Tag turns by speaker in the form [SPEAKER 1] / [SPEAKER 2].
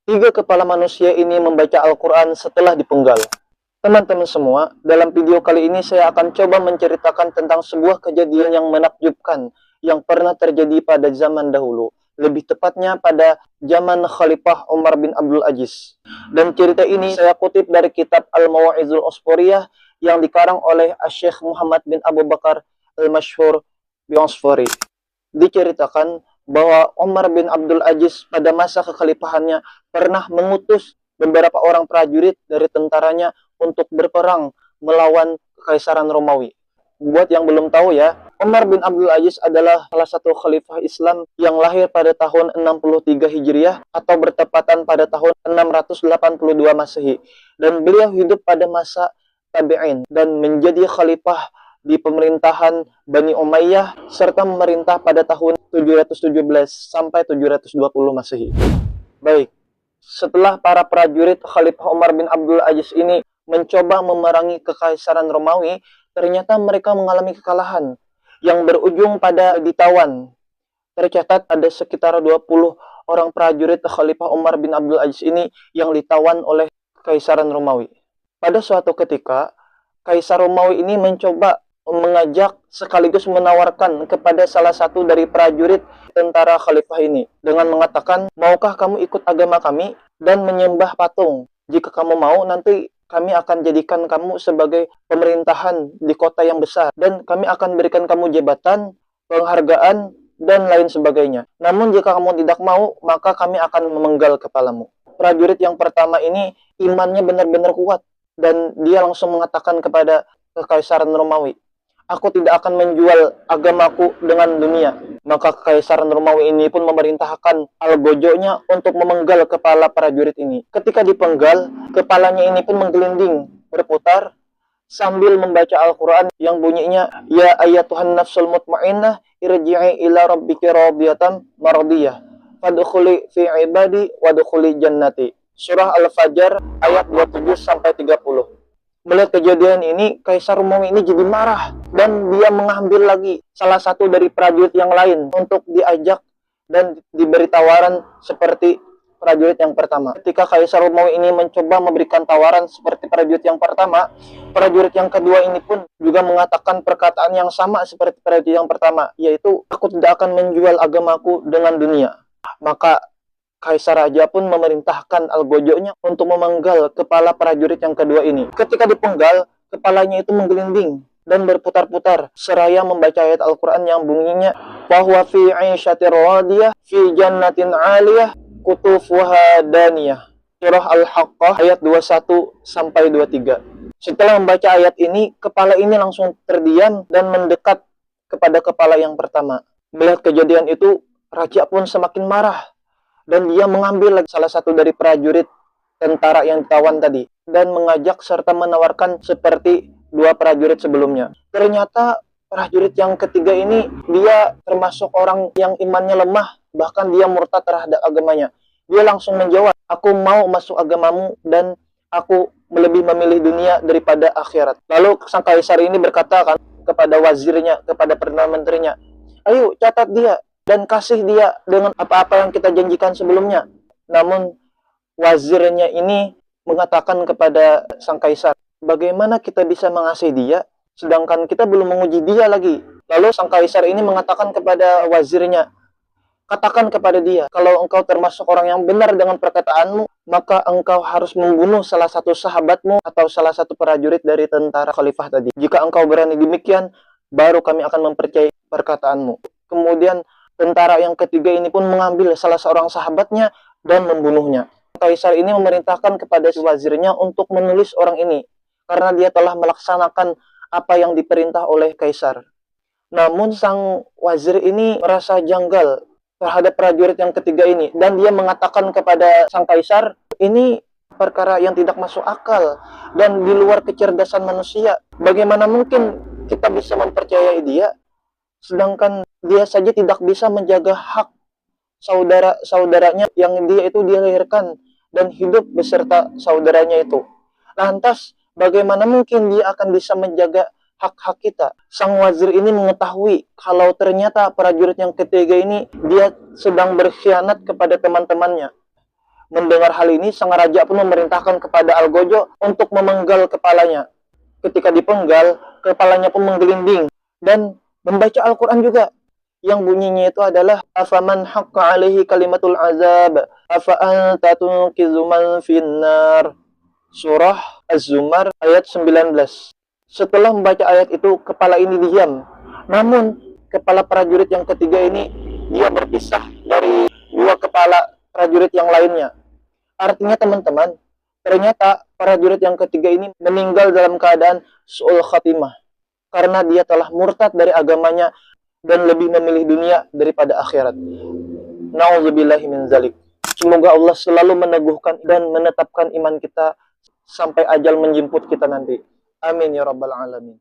[SPEAKER 1] Tiga kepala manusia ini membaca Al-Quran setelah dipenggal. Teman-teman semua, dalam video kali ini saya akan coba menceritakan tentang sebuah kejadian yang menakjubkan yang pernah terjadi pada zaman dahulu. Lebih tepatnya pada zaman Khalifah Umar bin Abdul Aziz. Dan cerita ini saya kutip dari kitab Al-Mawa'izul Osforiyah yang dikarang oleh Syekh Muhammad bin Abu Bakar Al-Mashhur Bi'Osfori. Diceritakan bahwa Umar bin Abdul Aziz pada masa kekhalifahannya pernah mengutus beberapa orang prajurit dari tentaranya untuk berperang melawan Kekaisaran Romawi. Buat yang belum tahu ya, Umar bin Abdul Aziz adalah salah satu khalifah Islam yang lahir pada tahun 63 Hijriah atau bertepatan pada tahun 682 Masehi. Dan beliau hidup pada masa Tabi'in dan menjadi khalifah di pemerintahan Bani Umayyah serta memerintah pada tahun 717 sampai 720 Masehi. Baik, setelah para prajurit Khalifah Umar bin Abdul Aziz ini mencoba memerangi Kekaisaran Romawi, ternyata mereka mengalami kekalahan yang berujung pada ditawan. Tercatat ada sekitar 20 orang prajurit Khalifah Umar bin Abdul Aziz ini yang ditawan oleh Kekaisaran Romawi. Pada suatu ketika, Kaisar Romawi ini mencoba mengajak sekaligus menawarkan kepada salah satu dari prajurit tentara khalifah ini dengan mengatakan, maukah kamu ikut agama kami dan menyembah patung? Jika kamu mau, nanti kami akan jadikan kamu sebagai pemerintahan di kota yang besar dan kami akan berikan kamu jabatan, penghargaan, dan lain sebagainya. Namun jika kamu tidak mau, maka kami akan memenggal kepalamu. Prajurit yang pertama ini imannya benar-benar kuat dan dia langsung mengatakan kepada Kekaisaran Romawi, aku tidak akan menjual agamaku dengan dunia. Maka Kekaisaran Romawi ini pun memerintahkan algojonya untuk memenggal kepala prajurit ini. Ketika dipenggal, kepalanya ini pun menggelinding, berputar, sambil membaca Al-Quran yang bunyinya, Ya ayatuhan nafsul mutmainnah, irji'i ila rabbiki radiyatan maradiyah. Fadkhuli fi ibadi wadkhuli jannati. Surah Al-Fajr ayat 27-30. Melihat kejadian ini, Kaisar Romawi ini jadi marah dan dia mengambil lagi salah satu dari prajurit yang lain untuk diajak dan diberi tawaran seperti prajurit yang pertama. Ketika Kaisar Romawi ini mencoba memberikan tawaran seperti prajurit yang pertama, prajurit yang kedua ini pun juga mengatakan perkataan yang sama seperti prajurit yang pertama, yaitu aku tidak akan menjual agamaku dengan dunia. Maka Kaisar Raja pun memerintahkan algojonya untuk memenggal kepala prajurit yang kedua ini. Ketika dipenggal, kepalanya itu menggelinding dan berputar-putar seraya membaca ayat Al-Quran yang bunyinya, bahwa fi 'aisyatir radiyah fi jannatin 'aliyah qutufuha daniyah. Surah Al-Haqqah ayat 21-23. Setelah membaca ayat ini, kepala ini langsung terdiam dan mendekat kepada kepala yang pertama. Melihat kejadian itu, raja pun semakin marah dan dia mengambil salah satu dari prajurit tentara yang ditawan tadi dan mengajak serta menawarkan seperti dua prajurit sebelumnya. Ternyata prajurit yang ketiga ini dia termasuk orang yang imannya lemah, bahkan dia murtad terhadap agamanya. Dia langsung menjawab, aku mau masuk agamamu dan aku lebih memilih dunia daripada akhirat. Lalu sang kaisar ini berkata kan kepada wazirnya, kepada perdana menterinya, ayo catat dia dan kasih dia dengan apa-apa yang kita janjikan sebelumnya. Namun wazirnya ini mengatakan kepada sang kaisar, bagaimana kita bisa mengasihi dia sedangkan kita belum menguji dia lagi. Lalu sang kaisar ini mengatakan kepada wazirnya, katakan kepada dia, kalau engkau termasuk orang yang benar dengan perkataanmu, maka engkau harus membunuh salah satu sahabatmu atau salah satu prajurit dari tentara khalifah tadi. Jika engkau berani demikian, baru kami akan mempercayai perkataanmu. Kemudian tentara yang ketiga ini pun mengambil salah seorang sahabatnya dan membunuhnya. Kaisar ini memerintahkan kepada wazirnya untuk menulis orang ini karena dia telah melaksanakan apa yang diperintah oleh kaisar. Namun sang wazir ini merasa janggal terhadap prajurit yang ketiga ini dan dia mengatakan kepada sang kaisar, ini perkara yang tidak masuk akal dan di luar kecerdasan manusia. Bagaimana mungkin kita bisa mempercayai dia sedangkan dia saja tidak bisa menjaga hak saudara-saudaranya yang dia dilahirkan dan hidup beserta saudaranya itu. Lantas, bagaimana mungkin dia akan bisa menjaga hak-hak kita? Sang wazir ini mengetahui kalau ternyata prajurit yang ketiga ini dia sedang berkhianat kepada teman-temannya. Mendengar hal ini, sang raja pun memerintahkan kepada Algojo untuk memenggal kepalanya. Ketika dipenggal, kepalanya pun menggelinding dan membaca Al-Quran juga. Yang bunyinya itu adalah afaman haqqa alaihi kalimatul azab afa anta tunqizu man finnar. Surah Az-Zumar ayat 19. Setelah membaca ayat itu, kepala ini diam. Namun, kepala prajurit yang ketiga ini, dia berpisah dari dua kepala prajurit yang lainnya. Artinya teman-teman, ternyata prajurit yang ketiga ini meninggal dalam keadaan su'ul khatimah. Karena dia telah murtad dari agamanya dan lebih memilih dunia daripada akhirat. Na'udzubillahi min zalik. Semoga Allah selalu meneguhkan dan menetapkan iman kita sampai ajal menjemput kita nanti. Amin ya rabbal alamin.